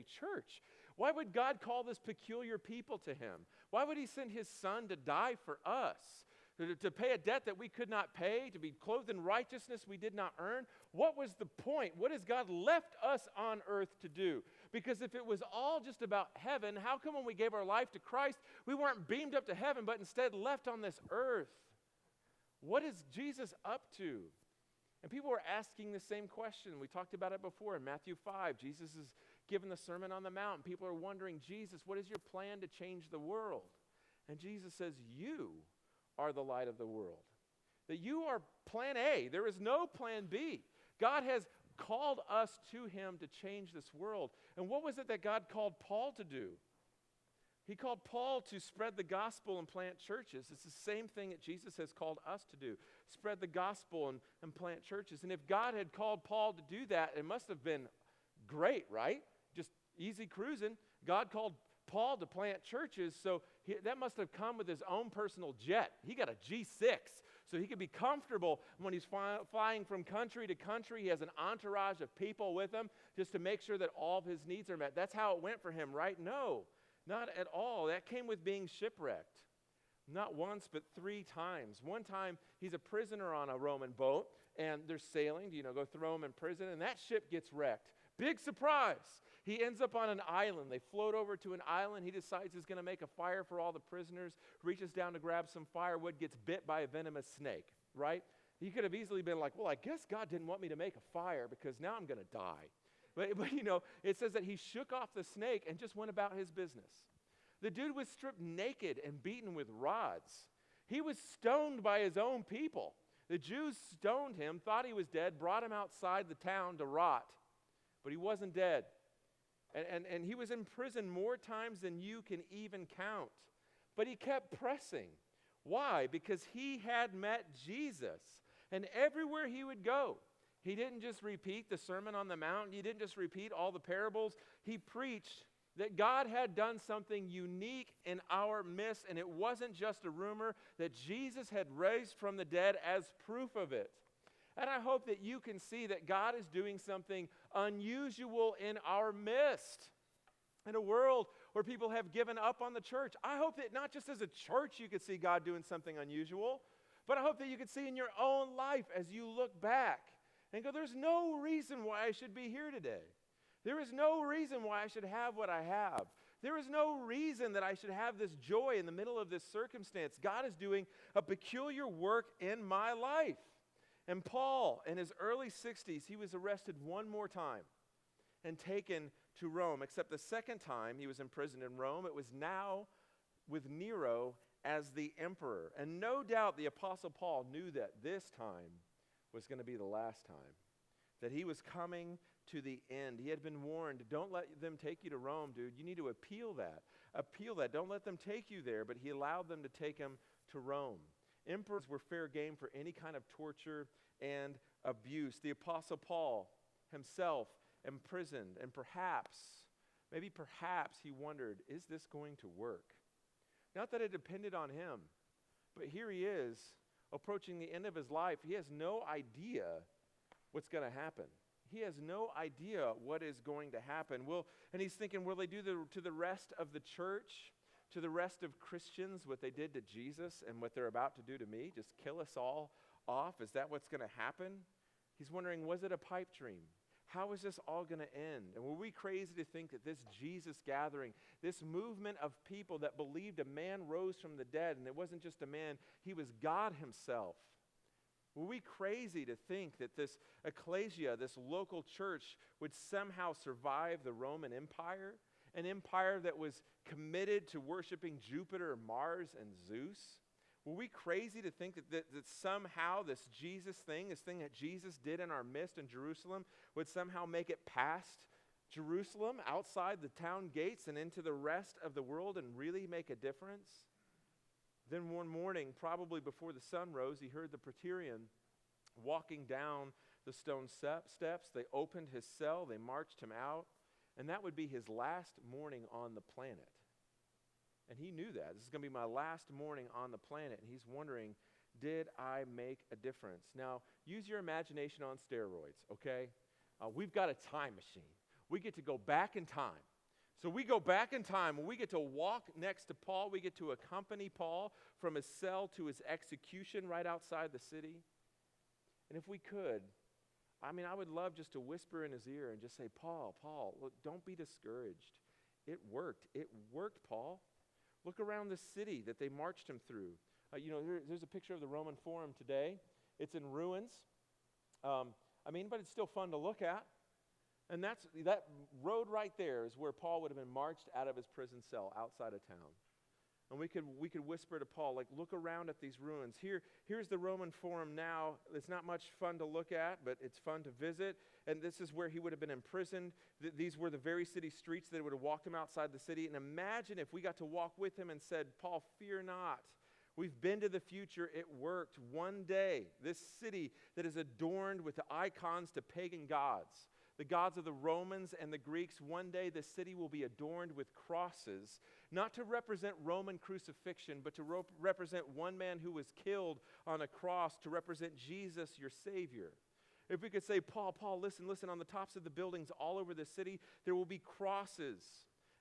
church? Why would God call this peculiar people to him? Why would he send his son to die for us? To pay a debt that we could not pay, to be clothed in righteousness we did not earn? What was the point? What has God left us on earth to do? Because if it was all just about heaven, how come when we gave our life to Christ, we weren't beamed up to heaven, but instead left on this earth? What is Jesus up to? And people were asking the same question. We talked about it before in Matthew 5. Jesus is giving the Sermon on the Mount. And people are wondering, Jesus, what is your plan to change the world? And Jesus says, you are the light of the world. That you are plan A. There is no plan B. God has called us to him to change this world. And what was it that God called Paul to do? He called Paul to spread the gospel and plant churches. It's the same thing that Jesus has called us to do. Spread the gospel and plant churches. And if God had called Paul to do that, it must have been great, right? Just easy cruising. God called Paul to plant churches, so that must have come with his own personal jet. He got a G6, so he could be comfortable when he's flying from country to country. He has an entourage of people with him just to make sure that all of his needs are met. That's how it went for him, right? No, not at all. That came with being shipwrecked. Not once, but 3 times. One time, he's a prisoner on a Roman boat, and they're sailing to, go throw him in prison, and that ship gets wrecked. Big surprise. He ends up on an island. They float over to an island. He decides he's going to make a fire for all the prisoners, reaches down to grab some firewood, gets bit by a venomous snake, right? He could have easily been like, well, I guess God didn't want me to make a fire because now I'm going to die. But it says that he shook off the snake and just went about his business. The dude was stripped naked and beaten with rods. He was stoned by his own people. The Jews stoned him, thought he was dead, brought him outside the town to rot. But he wasn't dead. And he was in prison more times than you can even count. But he kept pressing. Why? Because he had met Jesus. And everywhere he would go, he didn't just repeat the Sermon on the Mount. He didn't just repeat all the parables. He preached that God had done something unique in our midst. And it wasn't just a rumor, that Jesus had raised from the dead as proof of it. And I hope that you can see that God is doing something unusual in our midst. In a world where people have given up on the church, I hope that not just as a church you could see God doing something unusual, but I hope that you could see in your own life as you look back and go, there's no reason why I should be here today. There is no reason why I should have what I have. There is no reason that I should have this joy in the middle of this circumstance. God is doing a peculiar work in my life. And Paul, in his early 60s, he was arrested one more time and taken to Rome, except the second time he was imprisoned in Rome, it was now with Nero as the emperor. And no doubt the Apostle Paul knew that this time was going to be the last time, that he was coming to the end. He had been warned, don't let them take you to Rome, dude. You need to appeal that. Appeal that. Don't let them take you there. But he allowed them to take him to Rome. Emperors were fair game for any kind of torture and abuse. The Apostle Paul himself imprisoned, and perhaps he wondered, is this going to work? Not that it depended on him, but here he is approaching the end of his life. He has no idea what's going to happen. He has no idea what is going to happen. And he's thinking, will they do to the rest of the church, to the rest of Christians, what they did to Jesus and what they're about to do to me? Just kill us all off? Is that what's going to happen? He's wondering, was it a pipe dream? How is this all going to end? And were we crazy to think that this Jesus gathering, this movement of people that believed a man rose from the dead, and it wasn't just a man, he was God himself. Were we crazy to think that this ecclesia, this local church, would somehow survive the Roman Empire? An empire that was committed to worshiping Jupiter, Mars, and Zeus? Were we crazy to think that somehow this Jesus thing, this thing that Jesus did in our midst in Jerusalem, would somehow make it past Jerusalem, outside the town gates, and into the rest of the world and really make a difference? Then one morning, probably before the sun rose, he heard the praetorian walking down the stone steps. They opened his cell, they marched him out, and that would be his last morning on the planet. And he knew that. This is going to be my last morning on the planet. And he's wondering, did I make a difference? Now, use your imagination on steroids, okay? We've got a time machine. We get to go back in time. So we go back in time, and we get to walk next to Paul. We get to accompany Paul from his cell to his execution right outside the city. And if we could, I would love just to whisper in his ear and just say, Paul, look, don't be discouraged. It worked. It worked, Paul. Look around the city that they marched him through. There's a picture of the Roman Forum today. It's in ruins. But it's still fun to look at. And that road right there is where Paul would have been marched out of his prison cell outside of town. And we could whisper to Paul, like, look around at these ruins. Here's the Roman Forum now. It's not much fun to look at, but it's fun to visit. And this is where he would have been imprisoned. These were the very city streets that would have walked him outside the city. And imagine if we got to walk with him and said, Paul, fear not. We've been to the future. It worked. One day, this city that is adorned with the icons to pagan gods, the gods of the Romans and the Greeks, one day the city will be adorned with crosses, not to represent Roman crucifixion, but to represent one man who was killed on a cross, to represent Jesus, your Savior. If we could say, Paul, listen, on the tops of the buildings all over the city, there will be crosses.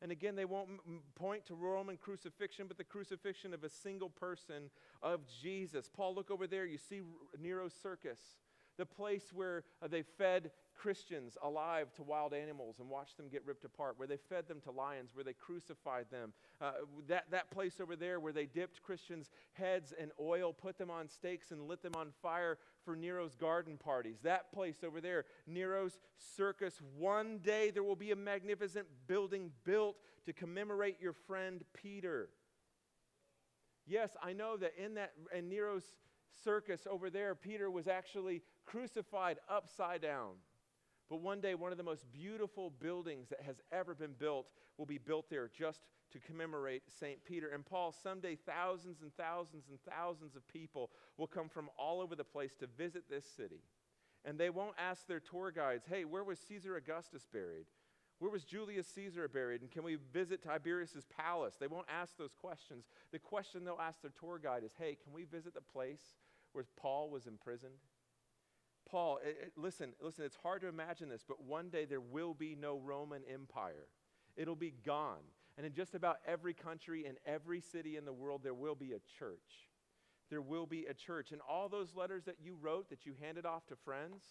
And again, they won't point to Roman crucifixion, but the crucifixion of a single person, of Jesus. Paul, look over there. You see Nero's Circus, the place where they fed Christians alive to wild animals and watched them get ripped apart, where they fed them to lions, where they crucified them. That place over there where they dipped Christians' heads in oil, put them on stakes, and lit them on fire for Nero's garden parties. That place over there, Nero's Circus. One day there will be a magnificent building built to commemorate your friend Peter. Yes, I know that in Nero's Circus over there, Peter was actually crucified upside down. But one day, one of the most beautiful buildings that has ever been built will be built there just to commemorate St. Peter. And Paul, someday thousands and thousands and thousands of people will come from all over the place to visit this city. And they won't ask their tour guides, hey, where was Caesar Augustus buried? Where was Julius Caesar buried? And can we visit Tiberius's palace? They won't ask those questions. The question they'll ask their tour guide is, hey, can we visit the place where Paul was imprisoned? Paul, listen, it's hard to imagine this, but one day there will be no Roman Empire. It'll be gone. And in just about every country and every city in the world, there will be a church. There will be a church. And all those letters that you wrote, that you handed off to friends,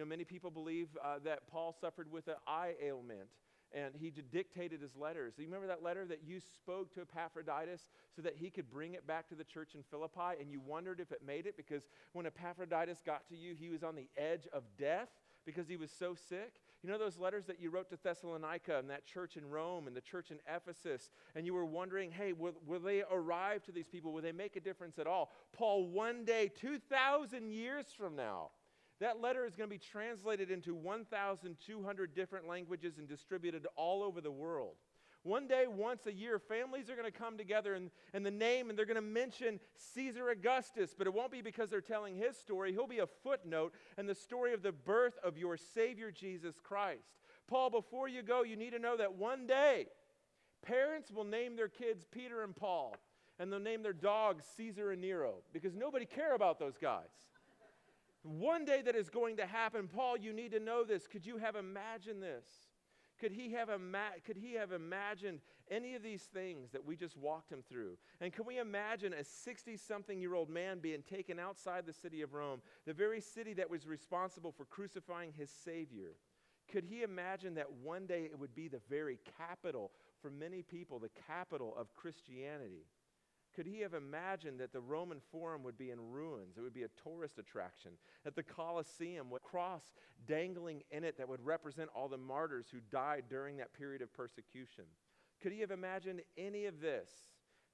many people believe that Paul suffered with an eye ailment, and he dictated his letters. Do you remember that letter that you spoke to Epaphroditus so that he could bring it back to the church in Philippi, and you wondered if it made it because when Epaphroditus got to you, he was on the edge of death because he was so sick? You know those letters that you wrote to Thessalonica and that church in Rome and the church in Ephesus, and you were wondering, hey, will they arrive to these people? Will they make a difference at all? Paul, one day, 2,000 years from now, that letter is going to be translated into 1,200 different languages and distributed all over the world. One day, once a year, families are going to come together and they're going to mention Caesar Augustus, but it won't be because they're telling his story. He'll be a footnote in the story of the birth of your Savior, Jesus Christ. Paul, before you go, you need to know that one day, parents will name their kids Peter and Paul, and they'll name their dogs Caesar and Nero, because nobody cares about those guys. One day that is going to happen. Paul, you need to know this. Could you have imagined this? Could he have imagined any of these things that we just walked him through? And can we imagine a 60-something-year-old man being taken outside the city of Rome, the very city that was responsible for crucifying his Savior? Could he imagine that one day it would be the very capital for many people, the capital of Christianity? Could he have imagined that the Roman Forum would be in ruins? It would be a tourist attraction. That the Colosseum with a cross dangling in it that would represent all the martyrs who died during that period of persecution. Could he have imagined any of this?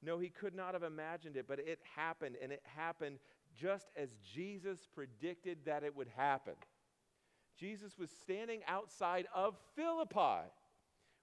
No, he could not have imagined it, but it happened, and it happened just as Jesus predicted that it would happen. Jesus was standing outside of Philippi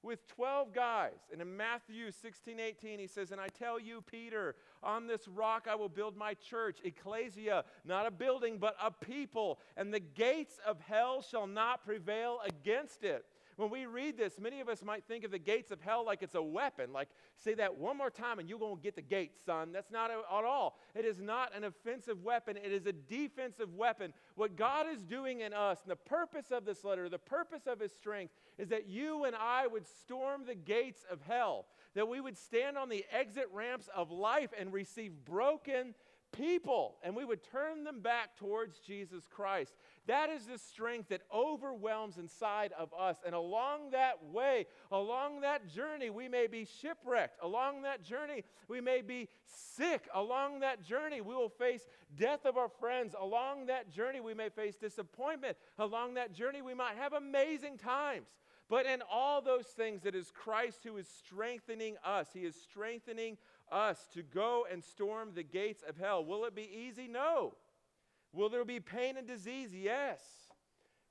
with 12 guys. And in Matthew 16:18, he says, and I tell you, Peter, on this rock I will build my church, ecclesia, not a building, but a people, and the gates of hell shall not prevail against it. When we read this, many of us might think of the gates of hell like it's a weapon. Like, say that one more time and you're going to get the gates, son. That's not at all. It is not an offensive weapon. It is a defensive weapon. What God is doing in us, and the purpose of this letter, the purpose of his strength, is that you and I would storm the gates of hell, that we would stand on the exit ramps of life and receive broken people, and we would turn them back towards Jesus Christ. That is the strength that overwhelms inside of us. And along that way, along that journey, we may be shipwrecked. Along that journey, we may be sick. Along that journey, we will face death of our friends. Along that journey, we may face disappointment. Along that journey, we might have amazing times. But in all those things, it is Christ who is strengthening us. He is strengthening us to go and storm the gates of hell. Will it be easy? No. Will there be pain and disease? Yes.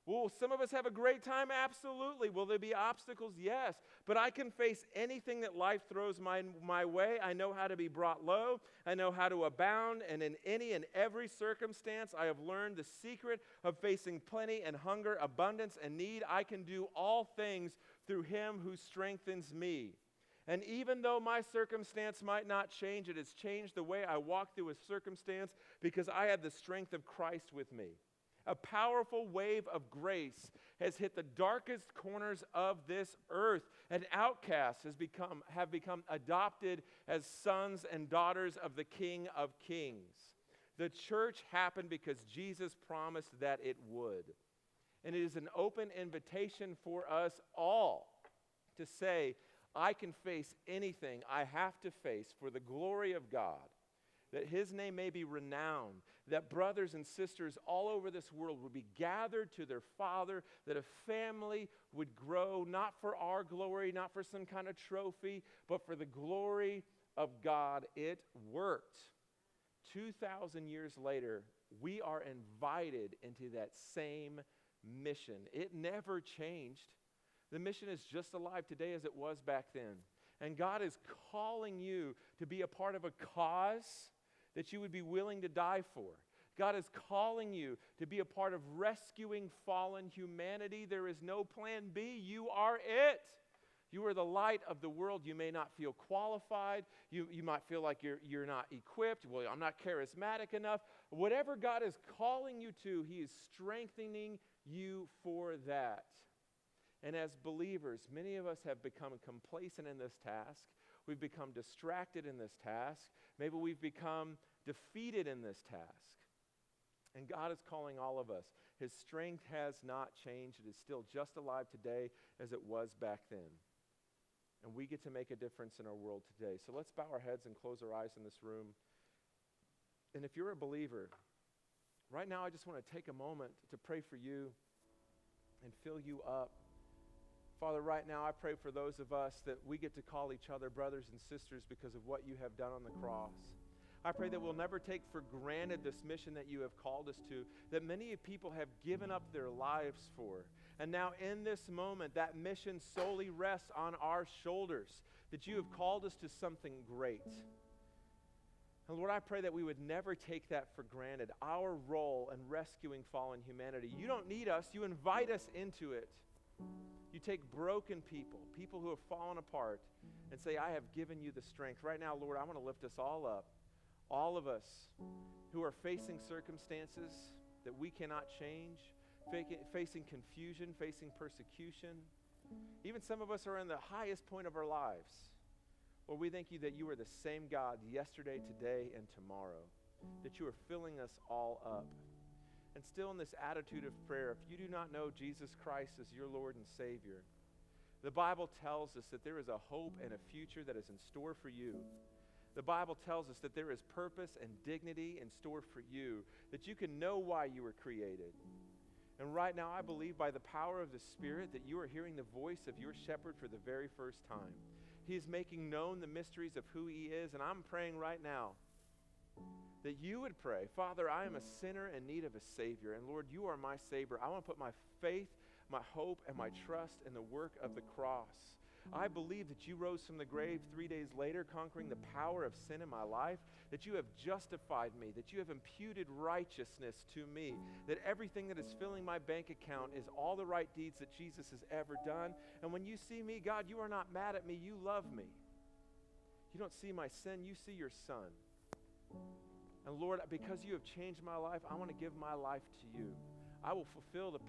Will some of us have a great time? Absolutely. Will there be obstacles? Yes. But I can face anything that life throws my way. I know how to be brought low. I know how to abound. And in any and every circumstance, I have learned the secret of facing plenty and hunger, abundance and need. I can do all things through him who strengthens me. And even though my circumstance might not change, it has changed the way I walk through a circumstance because I have the strength of Christ with me. A powerful wave of grace has hit the darkest corners of this earth, and outcasts have become adopted as sons and daughters of the King of Kings. The church happened because Jesus promised that it would. And it is an open invitation for us all to say, I can face anything I have to face for the glory of God, that his name may be renowned, that brothers and sisters all over this world would be gathered to their Father, that a family would grow, not for our glory, not for some kind of trophy, but for the glory of God. It worked. 2,000 years later, we are invited into that same mission. It never changed. The mission is just alive today as it was back then. And God is calling you to be a part of a cause that you would be willing to die for. God is calling you to be a part of rescuing fallen humanity. There is no plan B. You are it. You are the light of the world. You may not feel qualified. You might feel like you're not equipped. Well, I'm not charismatic enough. Whatever God is calling you to, he is strengthening you for that. And as believers, many of us have become complacent in this task. We've become distracted in this task. Maybe we've become defeated in this task. And God is calling all of us. His strength has not changed. It is still just alive today as it was back then. And we get to make a difference in our world today. So let's bow our heads and close our eyes in this room. And if you're a believer, right now I just want to take a moment to pray for you and fill you up. Father, right now I pray for those of us that we get to call each other brothers and sisters because of what you have done on the cross. I pray that we'll never take for granted this mission that you have called us to, that many people have given up their lives for. And now in this moment, that mission solely rests on our shoulders, that you have called us to something great. And Lord, I pray that we would never take that for granted, our role in rescuing fallen humanity. You don't need us, you invite us into it. You take broken people, people who have fallen apart, and say, I have given you the strength. Right now, Lord, I want to lift us all up. All of us who are facing circumstances that we cannot change, facing confusion, facing persecution. Even some of us are in the highest point of our lives. Lord, we thank you that you are the same God yesterday, today, and tomorrow, that you are filling us all up. And still in this attitude of prayer, if you do not know Jesus Christ as your Lord and Savior, the Bible tells us that there is a hope and a future that is in store for you. The Bible tells us that there is purpose and dignity in store for you, that you can know why you were created. And right now, I believe by the power of the Spirit that you are hearing the voice of your shepherd for the very first time. He is making known the mysteries of who he is, and I'm praying right now that you would pray, Father, I am a sinner in need of a Savior, and Lord, you are my Savior. I want to put my faith, my hope, and my trust in the work of the cross. I believe that you rose from the grave 3 days later, conquering the power of sin in my life, that you have justified me, that you have imputed righteousness to me, that everything that is filling my bank account is all the right deeds that Jesus has ever done. And when you see me, God, you are not mad at me, you love me. You don't see my sin, you see your Son. And Lord, because you have changed my life, I want to give my life to you. I will fulfill the